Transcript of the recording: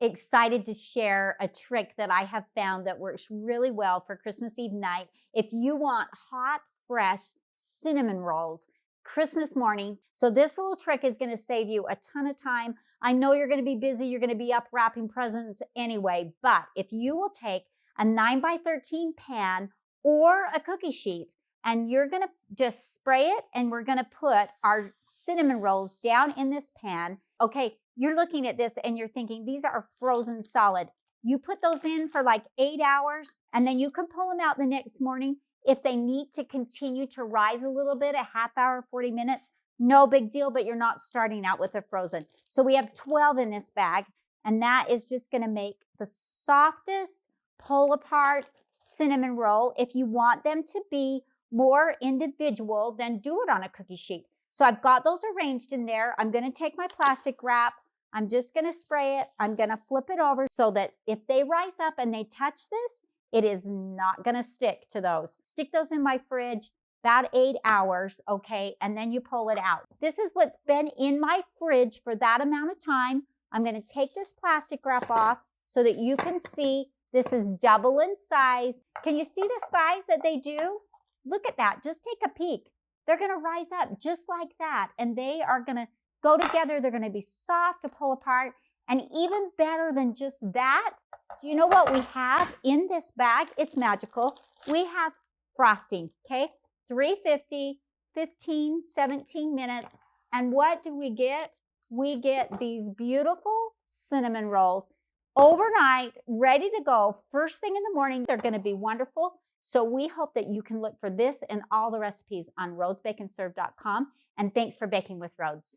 excited to share a trick that I have found that works really well for Christmas Eve night. If you want hot, fresh cinnamon rolls Christmas morning. So this little trick is going to save you a ton of time. I know you're going to be busy. You're going to be up wrapping presents anyway. But if you will take a 9x13 pan or a cookie sheet, and you're going to just spray it, and we're going to put our cinnamon rolls down in this pan. Okay, you're looking at this and you're thinking, these are frozen solid. You put those in for like 8 hours, and then you can pull them out the next morning. If they need to continue to rise a little bit, a half hour, 40 minutes, no big deal, but you're not starting out with a frozen. So we have 12 in this bag, and that is just going to make the softest pull apart cinnamon roll. If you want them to be more individual, then do it on a cookie sheet. So I've got those arranged in there. I'm going to take my plastic wrap. I'm just going to spray it. I'm going to flip it over so that if they rise up and they touch this, it is not going to stick to those. Stick those in my fridge about 8 hours, okay? And then you pull it out. This is what's been in my fridge for that amount of time. I'm going to take this plastic wrap off so that you can see this is double in size. Can you see the size that they do? Look at that. Just take a peek. They're going to rise up just like that, and they are going to go together. They're going to be soft to pull apart. And even better than just that, do you know what we have in this bag? It's magical. We have frosting, okay? 350, 15, 17 minutes. And what do we get? We get these beautiful cinnamon rolls overnight, ready to go. First thing in the morning, they're going to be wonderful. So we hope that you can look for this and all the recipes on rhodesbakeandserve.com. And thanks for baking with Rhodes.